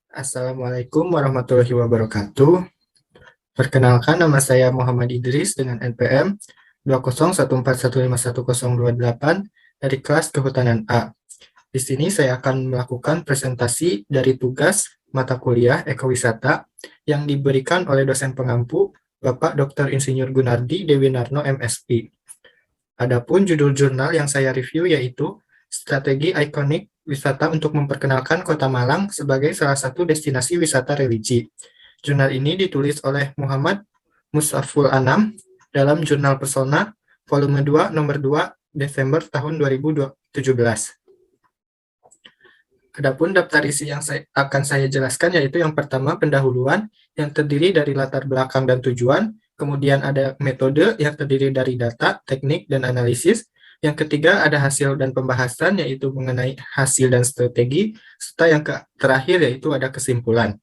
Assalamualaikum warahmatullahi wabarakatuh. Perkenalkan, nama saya Muhammad Idris dengan NPM 20141511028 dari kelas Kehutanan A. Di sini saya akan melakukan presentasi dari tugas mata kuliah Ekowisata yang diberikan oleh dosen pengampu Bapak Dr. Insinyur Gunardi Dewinarno MSI. Adapun judul jurnal yang saya review yaitu Strategi Ikonik Wisata untuk Memperkenalkan Kota Malang sebagai salah satu destinasi wisata religi. Jurnal ini ditulis oleh Muhammad Musaful Anam dalam Jurnal Persona volume 2 nomor 2 Desember tahun 2017. Adapun daftar isi yang akan saya jelaskan yaitu yang pertama pendahuluan yang terdiri dari latar belakang dan tujuan, kemudian ada metode yang terdiri dari data, teknik, dan analisis. Yang ketiga ada hasil dan pembahasan yaitu mengenai hasil dan strategi, serta yang terakhir yaitu ada kesimpulan.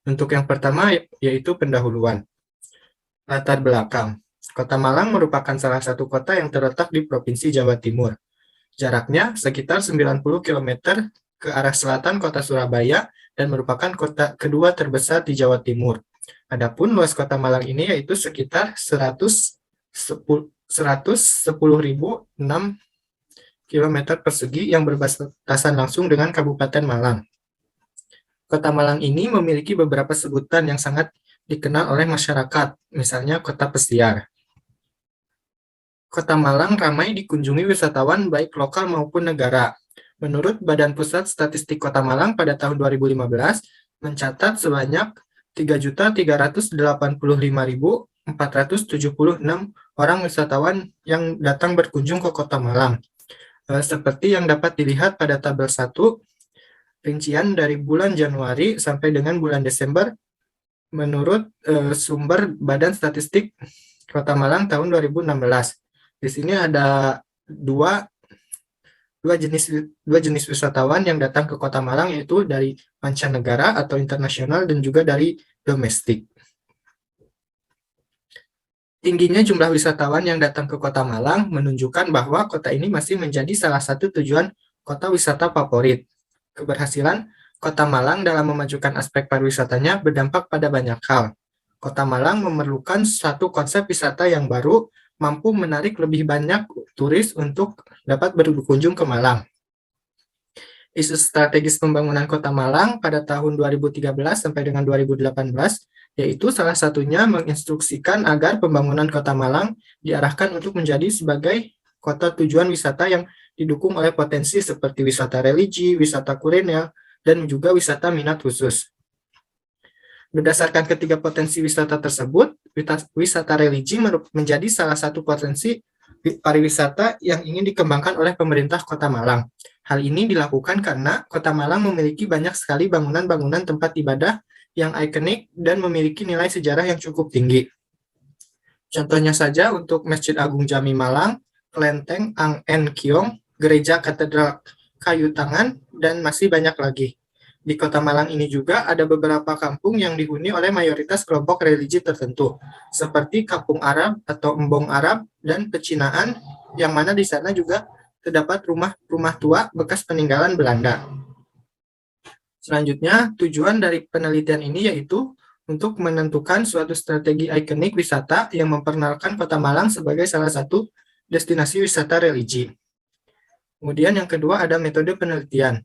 Untuk yang pertama yaitu pendahuluan. Latar belakang. Kota Malang merupakan salah satu kota yang terletak di Provinsi Jawa Timur. Jaraknya sekitar 90 km ke arah selatan kota Surabaya dan merupakan kota kedua terbesar di Jawa Timur. Adapun luas kota Malang ini yaitu sekitar 110.006 km persegi yang berbatasan langsung dengan Kabupaten Malang. Kota Malang ini memiliki beberapa sebutan yang sangat dikenal oleh masyarakat, misalnya Kota Pesiar. Kota Malang ramai dikunjungi wisatawan baik lokal maupun negara. Menurut Badan Pusat Statistik Kota Malang pada tahun 2015 mencatat sebanyak 3.385.476 orang wisatawan yang datang berkunjung ke Kota Malang. Seperti yang dapat dilihat pada tabel 1, rincian dari bulan Januari sampai dengan bulan Desember menurut sumber Badan Statistik Kota Malang tahun 2016. Di sini ada dua jenis wisatawan yang datang ke Kota Malang, yaitu dari mancanegara atau internasional dan juga dari domestik. Tingginya jumlah wisatawan yang datang ke Kota Malang menunjukkan bahwa kota ini masih menjadi salah satu tujuan kota wisata favorit. Keberhasilan Kota Malang dalam memajukan aspek pariwisatanya berdampak pada banyak hal. Kota Malang memerlukan satu konsep wisata yang baru, mampu menarik lebih banyak turis untuk dapat berkunjung ke Malang. Isu strategis pembangunan Kota Malang pada tahun 2013 sampai dengan 2018, yaitu salah satunya menginstruksikan agar pembangunan Kota Malang diarahkan untuk menjadi sebagai kota tujuan wisata yang didukung oleh potensi seperti wisata religi, wisata kuliner, dan juga wisata minat khusus. Berdasarkan ketiga potensi wisata tersebut, wisata religi menjadi salah satu potensi pariwisata yang ingin dikembangkan oleh pemerintah Kota Malang. Hal ini dilakukan karena Kota Malang memiliki banyak sekali bangunan-bangunan tempat ibadah yang ikonik dan memiliki nilai sejarah yang cukup tinggi. Contohnya saja untuk Masjid Agung Jami Malang, Kelenteng Ang En Kiong, Gereja Katedral Kayu Tangan, dan masih banyak lagi. Di Kota Malang ini juga ada beberapa kampung yang dihuni oleh mayoritas kelompok religi tertentu, seperti Kampung Arab atau Embong Arab dan Pecinaan, yang mana di sana juga terdapat rumah-rumah tua bekas peninggalan Belanda. Selanjutnya, tujuan dari penelitian ini yaitu untuk menentukan suatu strategi ikonik wisata yang memperkenalkan Kota Malang sebagai salah satu destinasi wisata religi. Kemudian yang kedua ada metode penelitian.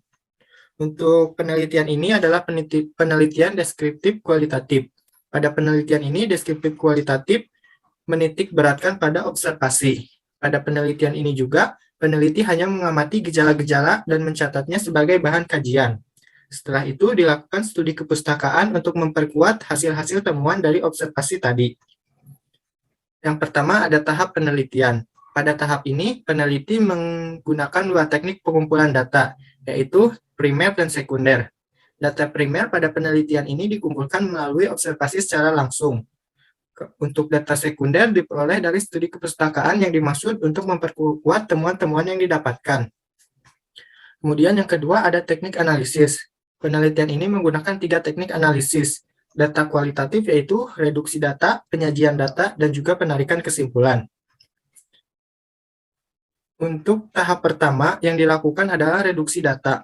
Untuk penelitian ini adalah penelitian deskriptif kualitatif. Pada penelitian ini, deskriptif kualitatif menitik beratkan pada observasi. Pada penelitian ini juga, peneliti hanya mengamati gejala-gejala dan mencatatnya sebagai bahan kajian. Setelah itu, dilakukan studi kepustakaan untuk memperkuat hasil-hasil temuan dari observasi tadi. Yang pertama ada tahap penelitian. Pada tahap ini, peneliti menggunakan dua teknik pengumpulan data, yaitu primer dan sekunder. Data primer pada penelitian ini dikumpulkan melalui observasi secara langsung. Untuk data sekunder diperoleh dari studi kepustakaan yang dimaksud untuk memperkuat temuan-temuan yang didapatkan. Kemudian yang kedua ada teknik analisis. Penelitian ini menggunakan 3 teknik analisis. Data kualitatif yaitu reduksi data, penyajian data, dan juga penarikan kesimpulan. Untuk tahap pertama yang dilakukan adalah reduksi data.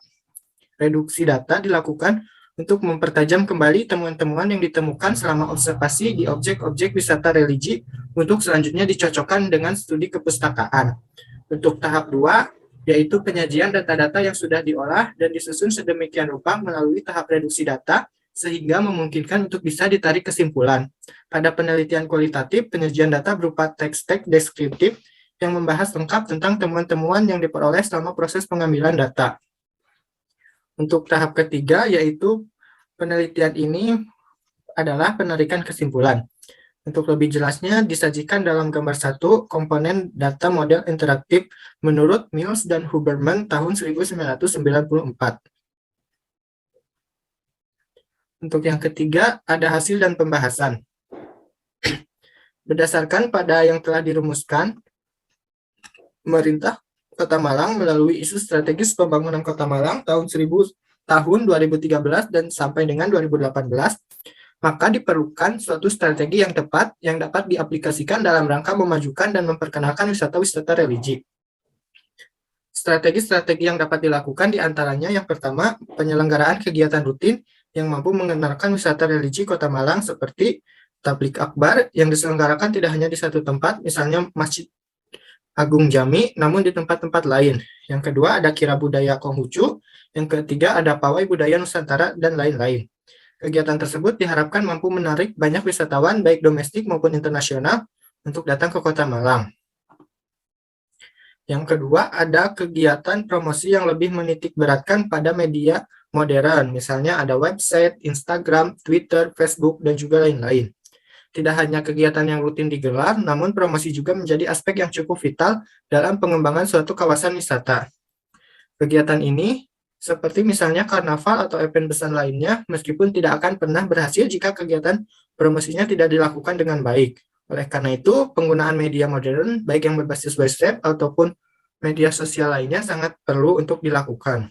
Reduksi data dilakukan untuk mempertajam kembali temuan-temuan yang ditemukan selama observasi di objek-objek wisata religi untuk selanjutnya dicocokkan dengan studi kepustakaan. Untuk tahap 2, yaitu penyajian data-data yang sudah diolah dan disusun sedemikian rupa melalui tahap reduksi data sehingga memungkinkan untuk bisa ditarik kesimpulan. Pada penelitian kualitatif, penyajian data berupa teks-teks deskriptif yang membahas lengkap tentang temuan-temuan yang diperoleh selama proses pengambilan data. Untuk tahap ketiga, yaitu penelitian ini adalah penarikan kesimpulan. Untuk lebih jelasnya, disajikan dalam gambar 1 komponen data model interaktif menurut Mills dan Huberman tahun 1994. Untuk yang ketiga, ada hasil dan pembahasan. Berdasarkan pada yang telah dirumuskan, pemerintah Kota Malang melalui isu strategis pembangunan Kota Malang tahun 2013 dan sampai dengan 2018, maka diperlukan suatu strategi yang tepat yang dapat diaplikasikan dalam rangka memajukan dan memperkenalkan wisata-wisata religi. Strategi-strategi yang dapat dilakukan diantaranya yang pertama, penyelenggaraan kegiatan rutin yang mampu mengenalkan wisata religi Kota Malang seperti tablik akbar yang diselenggarakan tidak hanya di satu tempat, misalnya Masjid Agung Jami, namun di tempat-tempat lain. Yang kedua ada kira budaya Konghucu, yang ketiga ada pawai budaya Nusantara, dan lain-lain. Kegiatan tersebut diharapkan mampu menarik banyak wisatawan baik domestik maupun internasional untuk datang ke Kota Malang. Yang kedua ada kegiatan promosi yang lebih menitik beratkan pada media modern, misalnya ada website, Instagram, Twitter, Facebook, dan juga lain-lain. Tidak hanya kegiatan yang rutin digelar, namun promosi juga menjadi aspek yang cukup vital dalam pengembangan suatu kawasan wisata. Kegiatan ini, seperti misalnya karnaval atau event besar lainnya, meskipun tidak akan pernah berhasil jika kegiatan promosinya tidak dilakukan dengan baik. Oleh karena itu, penggunaan media modern, baik yang berbasis web ataupun media sosial lainnya sangat perlu untuk dilakukan.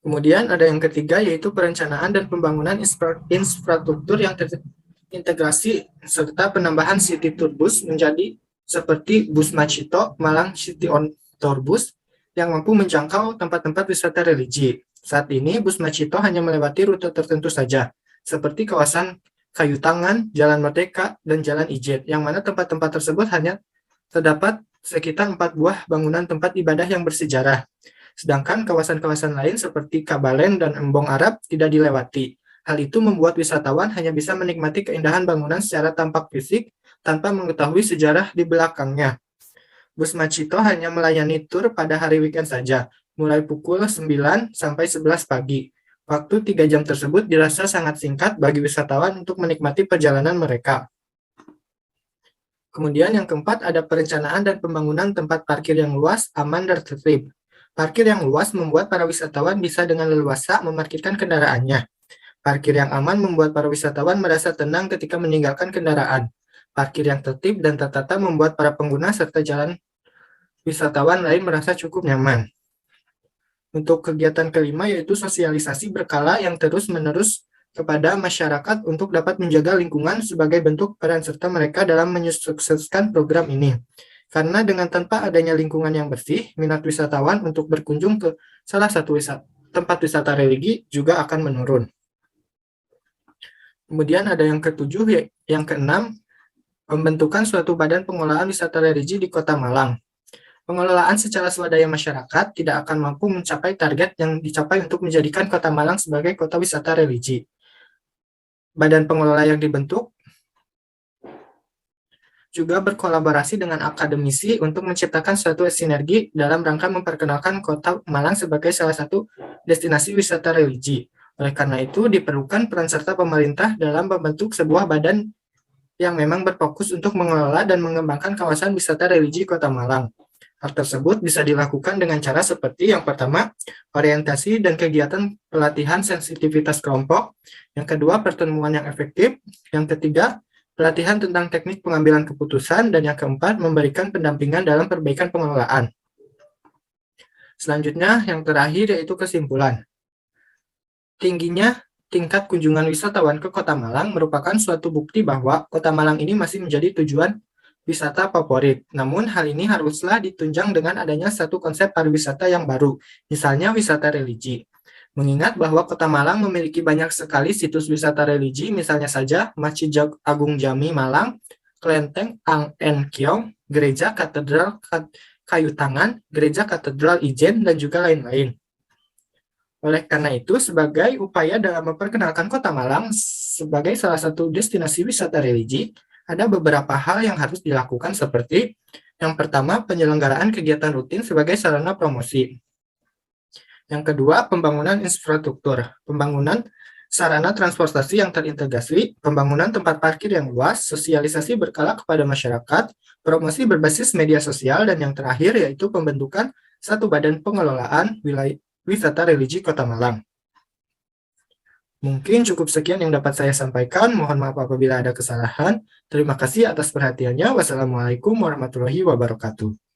Kemudian ada yang ketiga, yaitu perencanaan dan pembangunan infrastruktur yang terintegrasi serta penambahan city tour bus menjadi seperti Bus Macito, Malang City on Tour Bus yang mampu menjangkau tempat-tempat wisata religi. Saat ini, Bus Macito hanya melewati rute tertentu saja, seperti kawasan Kayu Tangan, Jalan Merdeka, dan Jalan Ijet, yang mana tempat-tempat tersebut hanya terdapat sekitar 4 buah bangunan tempat ibadah yang bersejarah. Sedangkan kawasan-kawasan lain seperti Kabalen dan Embong Arab tidak dilewati. Hal itu membuat wisatawan hanya bisa menikmati keindahan bangunan secara tampak fisik tanpa mengetahui sejarah di belakangnya. Bus Macito hanya melayani tur pada hari weekend saja, mulai pukul 9 sampai 11 pagi. Waktu 3 jam tersebut dirasa sangat singkat bagi wisatawan untuk menikmati perjalanan mereka. Kemudian yang keempat ada perencanaan dan pembangunan tempat parkir yang luas, aman, dan tertib. Parkir yang luas membuat para wisatawan bisa dengan leluasa memarkirkan kendaraannya. Parkir yang aman membuat para wisatawan merasa tenang ketika meninggalkan kendaraan. Parkir yang tertib dan tertata membuat para pengguna serta jalan wisatawan lain merasa cukup nyaman. Untuk kegiatan kelima yaitu sosialisasi berkala yang terus-menerus kepada masyarakat untuk dapat menjaga lingkungan sebagai bentuk peran serta mereka dalam menyukseskan program ini. Karena dengan tanpa adanya lingkungan yang bersih, minat wisatawan untuk berkunjung ke salah satu tempat wisata religi juga akan menurun. Kemudian ada yang ketujuh, yang keenam, pembentukan suatu badan pengelolaan wisata religi di Kota Malang. Pengelolaan secara swadaya masyarakat tidak akan mampu mencapai target yang dicapai untuk menjadikan Kota Malang sebagai kota wisata religi. Badan pengelola yang dibentuk juga berkolaborasi dengan akademisi untuk menciptakan suatu sinergi dalam rangka memperkenalkan Kota Malang sebagai salah satu destinasi wisata religi. Oleh karena itu, diperlukan peran serta pemerintah dalam membentuk sebuah badan yang memang berfokus untuk mengelola dan mengembangkan kawasan wisata religi Kota Malang. Hal tersebut bisa dilakukan dengan cara seperti yang pertama, orientasi dan kegiatan pelatihan sensitivitas kelompok. Yang kedua, pertemuan yang efektif. Yang ketiga, pelatihan tentang teknik pengambilan keputusan, dan yang keempat, memberikan pendampingan dalam perbaikan pengelolaan. Selanjutnya, yang terakhir yaitu kesimpulan. Tingginya tingkat kunjungan wisatawan ke Kota Malang merupakan suatu bukti bahwa Kota Malang ini masih menjadi tujuan wisata favorit. Namun, hal ini haruslah ditunjang dengan adanya satu konsep pariwisata yang baru, misalnya wisata religi. Mengingat bahwa Kota Malang memiliki banyak sekali situs wisata religi, misalnya saja Masjid Agung Jami Malang, Kelenteng Ang En Kiong, Gereja Katedral Kayu Tangan, Gereja Katedral Ijen, dan juga lain-lain. Oleh karena itu, sebagai upaya dalam memperkenalkan Kota Malang sebagai salah satu destinasi wisata religi, ada beberapa hal yang harus dilakukan seperti yang pertama, penyelenggaraan kegiatan rutin sebagai sarana promosi. Yang kedua, pembangunan infrastruktur. Pembangunan sarana transportasi yang terintegrasi, pembangunan tempat parkir yang luas, sosialisasi berkala kepada masyarakat, promosi berbasis media sosial, dan yang terakhir yaitu pembentukan satu badan pengelolaan wilayah wisata religi Kota Malang. Mungkin cukup sekian yang dapat saya sampaikan. Mohon maaf apabila ada kesalahan. Terima kasih atas perhatiannya. Wassalamualaikum warahmatullahi wabarakatuh.